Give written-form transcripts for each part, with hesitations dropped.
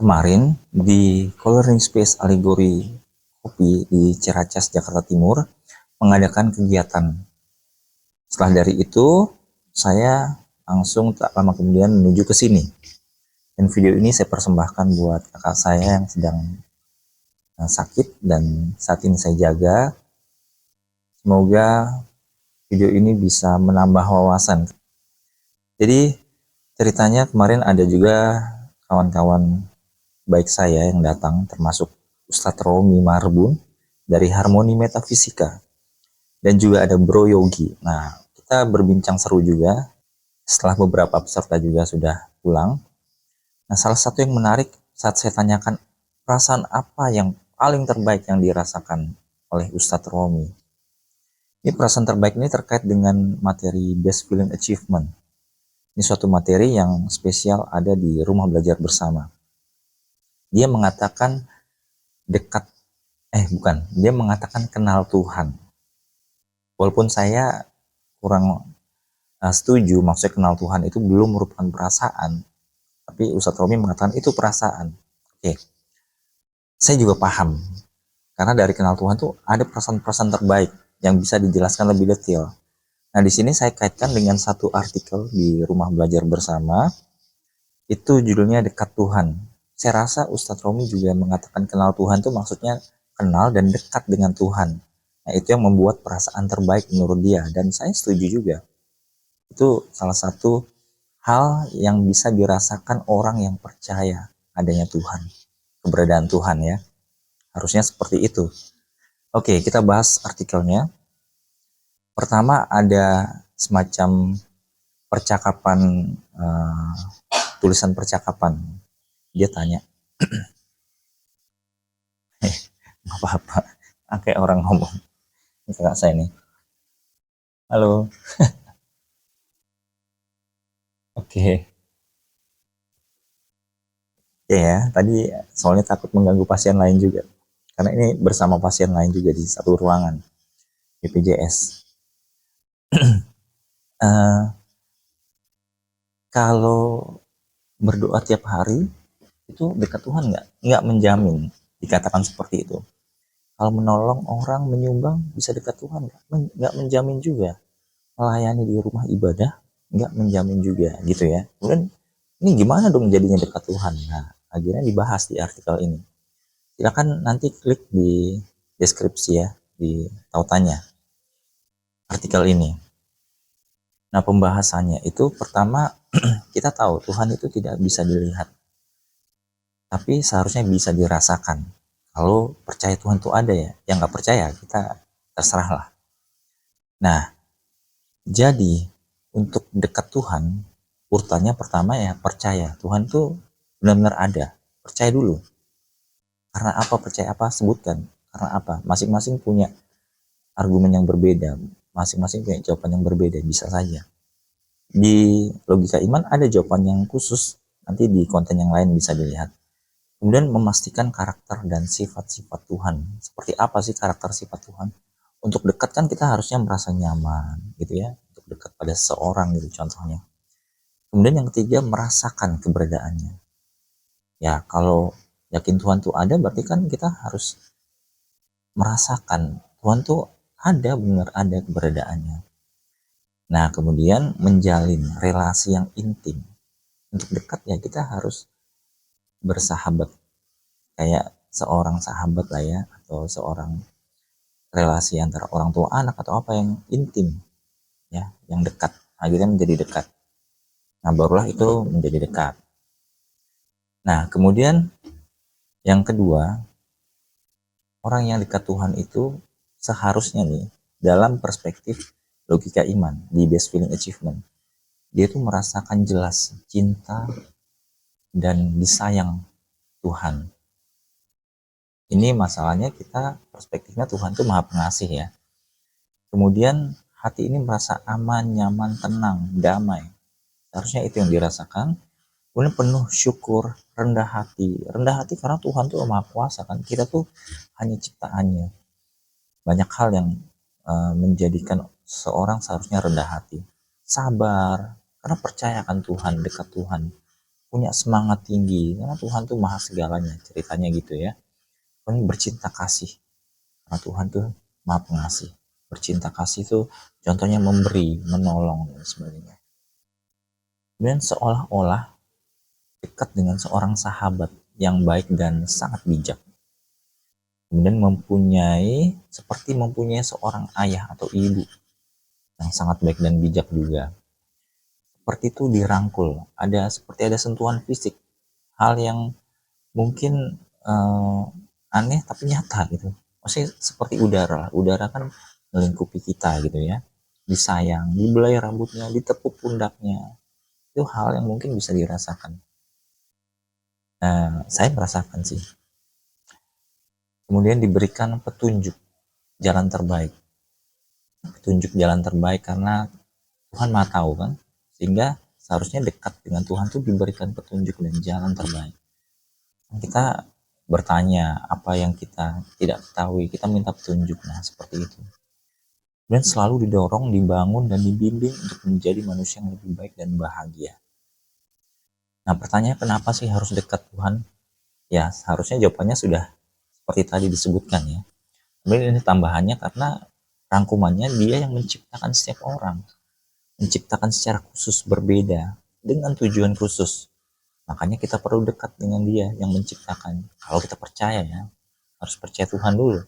Kemarin di Coloring Space Allegory Kopi di Ciracas, Jakarta Timur mengadakan kegiatan. Setelah dari itu, saya langsung tak lama kemudian menuju ke sini. Dan video ini saya persembahkan buat kakak saya yang sedang sakit dan saat ini saya jaga. Semoga video ini bisa menambah wawasan. Jadi ceritanya kemarin ada juga kawan-kawan baik saya yang datang, termasuk Ustadz Romi Marbun dari Harmoni Metafisika, dan juga ada Bro Yogi. Nah, kita berbincang seru juga setelah beberapa peserta juga sudah pulang. Nah, salah satu yang menarik saat saya tanyakan perasaan apa yang paling terbaik yang dirasakan oleh Ustadz Romi. Ini perasaan terbaik ini terkait dengan materi Best Feeling Achievement. Ini suatu materi yang spesial ada di Rumah Belajar Bersama. Dia mengatakan dia mengatakan kenal Tuhan. Walaupun saya kurang setuju, maksudnya kenal Tuhan itu belum merupakan perasaan, tapi Ustadz Romi mengatakan itu perasaan. Oke, saya juga paham, karena dari kenal Tuhan tuh ada perasaan-perasaan terbaik yang bisa dijelaskan lebih detail. Nah, di sini saya kaitkan dengan satu artikel di Rumah Belajar Bersama, itu judulnya Dekat Tuhan. Saya rasa Ustadz Romi juga mengatakan kenal Tuhan itu maksudnya kenal dan dekat dengan Tuhan. Nah, itu yang membuat perasaan terbaik menurut dia, dan saya setuju juga. Itu salah satu hal yang bisa dirasakan orang yang percaya adanya Tuhan, keberadaan Tuhan ya. Harusnya seperti itu. Oke, kita bahas artikelnya. Pertama ada semacam percakapan, tulisan percakapan. Dia tanya, nggak apa-apa, kayak orang ngomong. Ini kakak saya nih. Halo, oke. Ya, tadi soalnya takut mengganggu pasien lain juga. Karena ini bersama pasien lain juga di satu ruangan BPJS. Kalau berdoa tiap hari itu dekat Tuhan nggak? Nggak menjamin dikatakan seperti itu. Kalau menolong orang, menyumbang bisa dekat Tuhan nggak? Nggak menjamin juga. Melayani di rumah ibadah nggak menjamin juga gitu ya. Kemudian ini gimana dong jadinya dekat Tuhan? Nah, akhirnya dibahas di artikel ini. Silakan nanti klik di deskripsi ya, di tautannya artikel ini. Nah, pembahasannya itu pertama kita tahu Tuhan itu tidak bisa dilihat, tapi seharusnya bisa dirasakan. Kalau percaya Tuhan itu ada ya, yang nggak percaya kita terserah lah. Nah, jadi untuk dekat Tuhan, urutannya pertama ya percaya Tuhan tuh benar-benar ada. Percaya dulu. Karena apa percaya apa sebutkan. Karena apa? Masing-masing punya argumen yang berbeda, masing-masing punya jawaban yang berbeda, bisa saja. Di logika iman ada jawaban yang khusus, nanti di konten yang lain bisa dilihat. Kemudian memastikan karakter dan sifat-sifat Tuhan. Seperti apa sih karakter sifat Tuhan? Untuk dekat kan kita harusnya merasa nyaman gitu ya, untuk dekat pada seseorang gitu contohnya. Kemudian yang ketiga merasakan keberadaannya. Ya kalau yakin Tuhan tuh ada berarti kan kita harus merasakan Tuhan tuh ada, benar ada keberadaannya. Nah kemudian menjalin relasi yang intim. Untuk dekat ya kita harus bersahabat, kayak seorang sahabat lah ya, atau seorang relasi antara orang tua anak atau apa yang intim ya, yang dekat, akhirnya menjadi dekat. Nah barulah itu menjadi dekat. Nah kemudian yang kedua, orang yang dekat Tuhan itu seharusnya nih dalam perspektif logika iman di Best Feeling Achievement, dia tuh merasakan jelas cinta dan disayang Tuhan. Ini masalahnya kita perspektifnya Tuhan tuh maha pengasih ya. Kemudian hati ini merasa aman, nyaman, tenang, damai. Seharusnya itu yang dirasakan. Kemudian penuh syukur, rendah hati. Rendah hati karena Tuhan tuh maha kuasa kan. Kita tuh hanya ciptaannya. Banyak hal yang menjadikan seorang seharusnya rendah hati. Sabar, karena percaya akan Tuhan, dekat Tuhan. punya semangat tinggi karena Tuhan tuh maha segalanya, ceritanya gitu ya. Kan bercinta kasih karena Tuhan tuh maha pengasih. Bercinta kasih tuh contohnya memberi, menolong dan sebagainya. Kemudian seolah-olah dekat dengan seorang sahabat yang baik dan sangat bijak. Kemudian seperti mempunyai seorang ayah atau ibu yang sangat baik dan bijak juga. Seperti itu dirangkul, seperti ada sentuhan fisik, hal yang mungkin uh, aneh tapi nyata gitu. Maksudnya seperti udara kan melingkupi kita gitu ya. Disayang, dibelai rambutnya, ditepuk pundaknya. Itu hal yang mungkin bisa dirasakan. Saya merasakan sih. Kemudian diberikan petunjuk jalan terbaik. Petunjuk jalan terbaik karena Tuhan Maha tahu kan. Sehingga seharusnya dekat dengan Tuhan tuh diberikan petunjuk dan jalan terbaik. Kita bertanya apa yang kita tidak ketahui, kita minta petunjuk. Nah, seperti itu. Dan selalu didorong, dibangun, dan dibimbing untuk menjadi manusia yang lebih baik dan bahagia. Nah, pertanyaan kenapa sih harus dekat Tuhan? Ya, seharusnya jawabannya sudah seperti tadi disebutkan ya. Kemudian ini tambahannya karena rangkumannya dia yang menciptakan setiap orang. Menciptakan secara khusus berbeda dengan tujuan khusus. Makanya kita perlu dekat dengan dia yang menciptakan. Kalau kita percaya ya, harus percaya Tuhan dulu.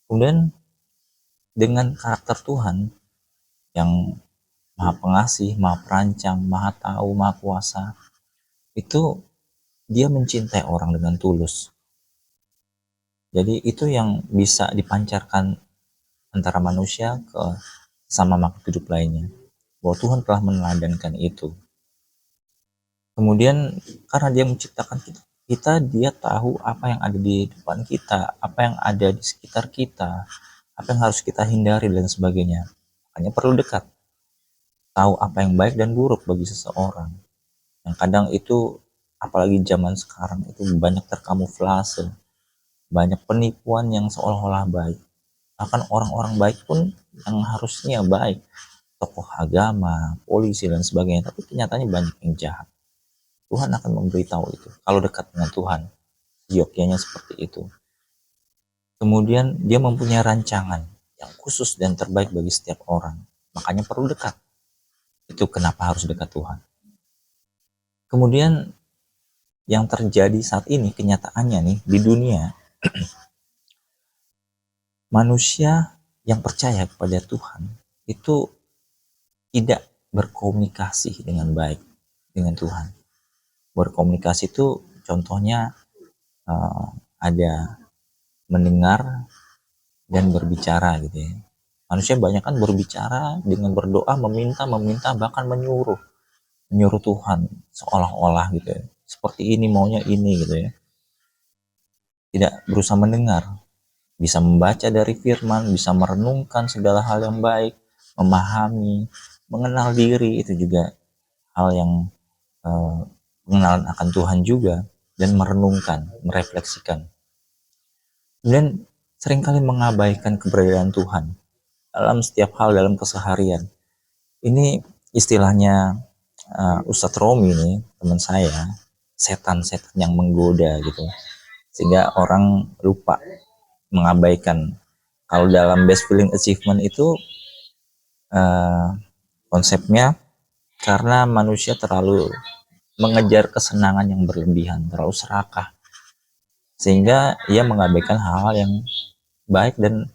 Kemudian dengan karakter Tuhan yang maha pengasih, maha perancang, maha tahu, maha kuasa, itu dia mencintai orang dengan tulus. Jadi itu yang bisa dipancarkan antara manusia ke sama makhluk hidup lainnya. Bahwa Tuhan telah meneladankan itu. Kemudian karena dia menciptakan kita, dia tahu apa yang ada di depan kita, apa yang ada di sekitar kita, apa yang harus kita hindari dan sebagainya. Hanya perlu dekat. Tahu apa yang baik dan buruk bagi seseorang. Yang kadang itu, apalagi zaman sekarang itu banyak terkamuflase. Banyak penipuan yang seolah-olah baik. Bahkan orang-orang baik pun yang harusnya baik. Tokoh agama, polisi dan sebagainya. Tapi kenyataannya banyak yang jahat. Tuhan akan memberitahu itu. Kalau dekat dengan Tuhan, yogyanya seperti itu. Kemudian dia mempunyai rancangan yang khusus dan terbaik bagi setiap orang. Makanya perlu dekat. Itu kenapa harus dekat Tuhan. Kemudian yang terjadi saat ini, kenyataannya nih di dunia, manusia yang percaya kepada Tuhan itu tidak berkomunikasi dengan baik dengan Tuhan. Berkomunikasi itu contohnya ada mendengar dan berbicara gitu ya. Manusia banyak kan berbicara dengan berdoa, meminta, bahkan menyuruh Tuhan seolah-olah gitu ya. Seperti ini maunya ini gitu ya. Tidak berusaha mendengar, bisa membaca dari firman, bisa merenungkan segala hal yang baik, memahami, mengenal diri, itu juga hal yang pengenalan akan Tuhan juga, dan merenungkan, merefleksikan. Kemudian seringkali mengabaikan keberadaan Tuhan dalam setiap hal dalam keseharian. Ini istilahnya Ustadz Romi nih, teman saya, setan-setan yang menggoda gitu. Sehingga orang lupa, mengabaikan. Kalau dalam best feeling achievement itu konsepnya karena manusia terlalu mengejar kesenangan yang berlebihan, terlalu serakah, sehingga ia mengabaikan hal-hal yang baik dan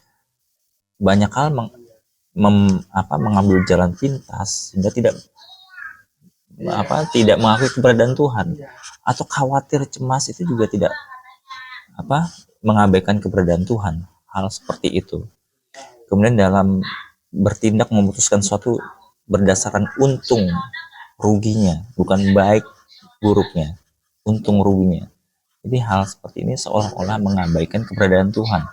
banyak hal mengambil jalan pintas sehingga tidak mengakui keberadaan Tuhan, atau khawatir cemas itu juga tidak mengabaikan keberadaan Tuhan, hal seperti itu. Kemudian dalam bertindak memutuskan suatu berdasarkan untung ruginya, bukan baik buruknya, untung ruginya. Jadi hal seperti ini seolah-olah mengabaikan keberadaan Tuhan.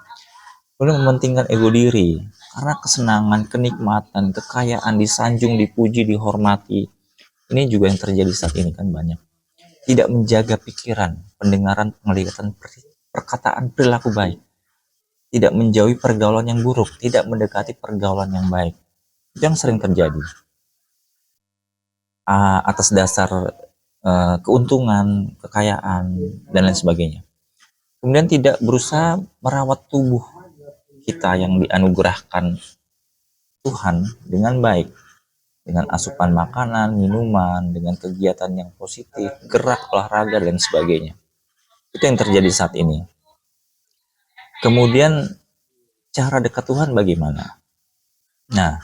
Kemudian mementingkan ego diri karena kesenangan, kenikmatan, kekayaan, disanjung, dipuji, dihormati. Ini juga yang terjadi saat ini kan banyak. Tidak menjaga pikiran, pendengaran, penglihatan, perkataan, perilaku baik. Tidak menjauhi pergaulan yang buruk, tidak mendekati pergaulan yang baik. Itu yang sering terjadi. Atas dasar keuntungan, kekayaan, dan lain sebagainya. Kemudian tidak berusaha merawat tubuh kita yang dianugerahkan Tuhan dengan baik, dengan asupan makanan, minuman, dengan kegiatan yang positif, gerak, olahraga, dan sebagainya. Itu yang terjadi saat ini. Kemudian cara dekat Tuhan bagaimana? Nah,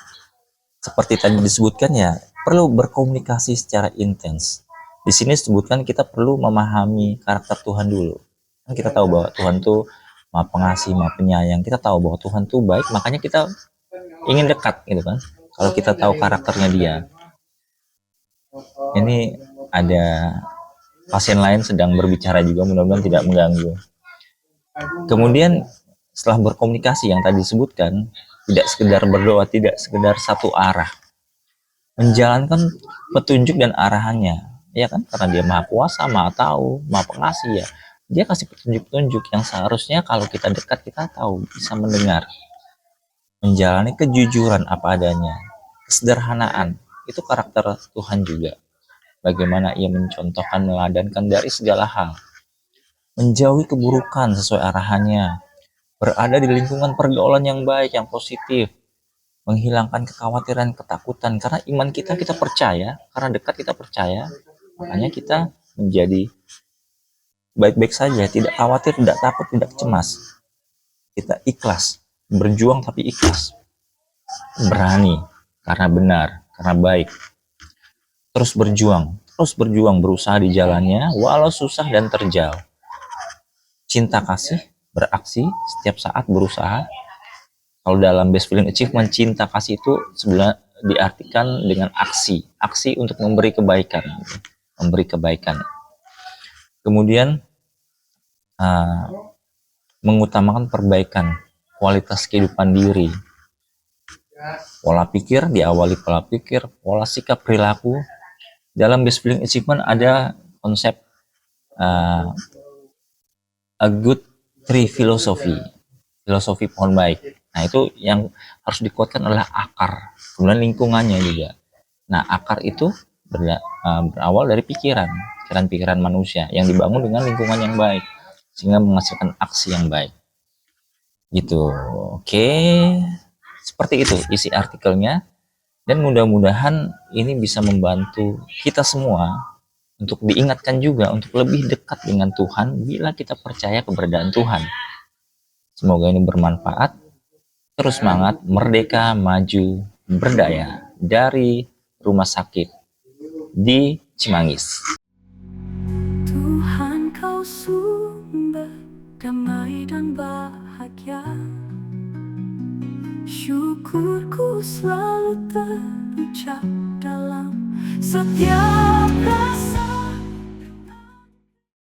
seperti tadi disebutkan ya, perlu berkomunikasi secara intens. Di sini disebutkan kita perlu memahami karakter Tuhan dulu. Kan kita tahu bahwa Tuhan tuh Maha Pengasih, Maha Penyayang. Kita tahu bahwa Tuhan tuh baik, makanya kita ingin dekat gitu kan. Kalau kita tahu karakternya dia. Ini ada pasien lain sedang berbicara juga, mudah-mudahan tidak mengganggu. Kemudian setelah berkomunikasi yang tadi disebutkan, tidak sekedar berdoa, tidak sekedar satu arah, menjalankan petunjuk dan arahannya, ya kan? Karena dia maha kuasa, maha tahu, maha pengasih ya. Dia kasih petunjuk-petunjuk yang seharusnya kalau kita dekat kita tahu, bisa mendengar, menjalani kejujuran apa adanya, kesederhanaan, itu karakter Tuhan juga. Bagaimana ia mencontohkan, meladankan dari segala hal, menjauhi keburukan sesuai arahannya, berada di lingkungan pergaulan yang baik, yang positif, menghilangkan kekhawatiran, ketakutan. Karena iman kita percaya, karena dekat kita percaya, makanya kita menjadi baik-baik saja, tidak khawatir, tidak takut, tidak cemas. Kita ikhlas, berjuang tapi ikhlas, berani, karena benar, karena baik. Terus berjuang, berusaha di jalannya, walau susah dan terjal. Cinta kasih, beraksi, setiap saat berusaha. Kalau dalam best feeling achievement, cinta kasih itu sebenarnya diartikan dengan aksi untuk memberi kebaikan, Kemudian mengutamakan perbaikan kualitas kehidupan diri, pola pikir, diawali pola pikir, pola sikap, perilaku. Dalam best feeling achievement ada konsep a good tree philosophy, filosofi pohon baik. Nah, itu yang harus dikuatkan adalah akar, kemudian lingkungannya juga. Nah, akar itu berawal dari pikiran manusia yang dibangun dengan lingkungan yang baik, sehingga menghasilkan aksi yang baik. Gitu. Oke, seperti itu isi artikelnya. Dan mudah-mudahan ini bisa membantu kita semua untuk diingatkan juga untuk lebih dekat dengan Tuhan bila kita percaya keberadaan Tuhan. Semoga ini bermanfaat. Terus semangat, merdeka, maju, berdaya dari rumah sakit di Cimanggis. Tuhan, kau sumber damai dan bahagia. Syukurku selalu terucap dalam setiap rasa.